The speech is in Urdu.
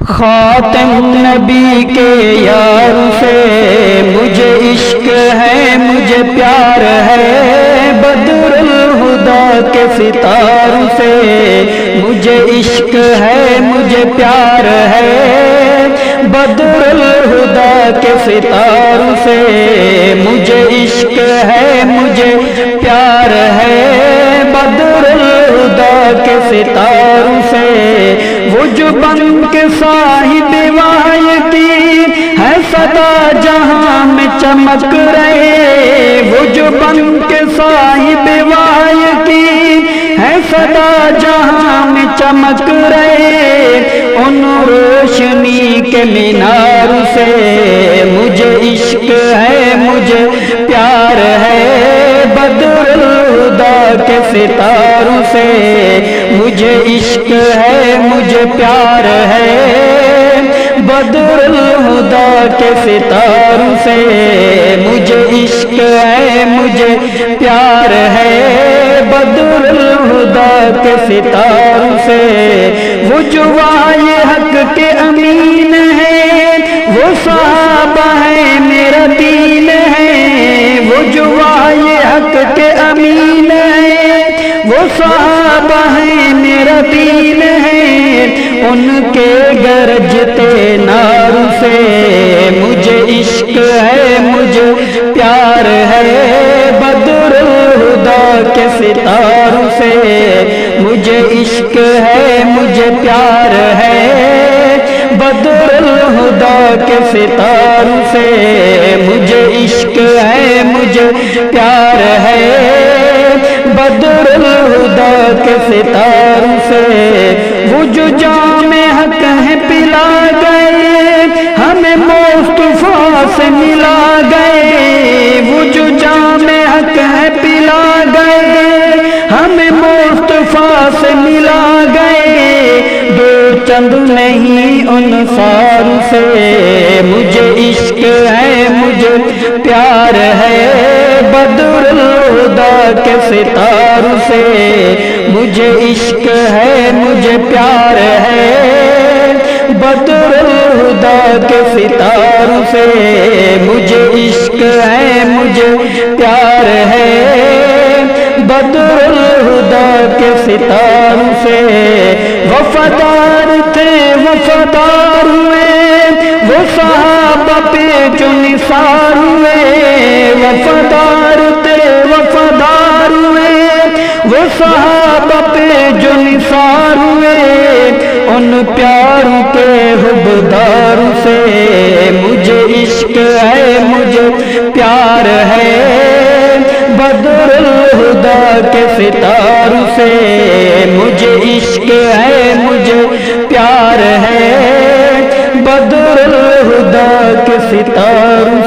خاتم نبی کے یار سے مجھے عشق ہے، مجھے پیار ہے، بدر الہدیٰ کے ستاروں سے مجھے عشق ہے، مجھے پیار ہے، بدر الہدیٰ کے ستاروں سے مجھے عشق ہے، مجھے پیار ہے، بدر الہدیٰ کے ستاروں سے وہ جو بن کے صاحب وحی کی ہے صدا جہاں میں چمک رہے، وہ جو بن کے صاحب وحی کی ہے صدا جہاں میں چمک رہے، ان روشنی کے مینار سے مجھے عشق ہے، مجھے پیار ہے، بدر الہدیٰ کے ستاروں سے مجھے عشق ہے، مجھے پیار ہے، بدر الہدیٰ کے ستاروں سے مجھے عشق ہے، مجھے پیار ہے، بدر الہدیٰ کے ستاروں سے وہ جو وحی حق کے امین ہے، وہ صحابہ ہے، میرا دین ہے، وہ جو وحی حق کے امین ہے، وہ صحابہ ہے، میرا دین ہے، ان کے گرجتے نار سے مجھے عشق ہے، مجھے پیار ہے، بدر الہدیٰ کے ستاروں سے مجھے عشق ہے، مجھے پیار ہے، بدر الہدیٰ کے ستاروں سے مجھے عشق ہے، مجھے پیار ہے، بدر الہدیٰ کے ستاروں سے وہ جو جام حق ہے پلا گئے، ہمیں مصطفیٰ سے ملا گئے، وہ جو جام حق ہے پلا گئے، ہمیں مصطفیٰ سے ملا گئے، دو چند نہیں انصار سے مجھے عشق ہے، مجھے پیار ہے، بدر الہدیٰ کے ستاروں سے مجھے عشق ہے، مجھے پیار ہے، بدر الہدیٰ کے ستاروں سے مجھے عشق ہے، مجھے پیار ہے، بدر الہدیٰ کے ستاروں سے وفادار تھے، وفادار ہوئے، وہ صحابہ پہ جو نثار ہوئے، وفادار تھے، وفادار ہوئے، وہ صحابہ پہ جو نثار ہوئے، ان پیاروں کے حبدار سے مجھے عشق ہے، مجھے پیار ہے، بدر الہدیٰ کے ستاروں سے مجھے عشق ہے، مجھے پیار ہے، بدر الہدیٰ کے ستاروں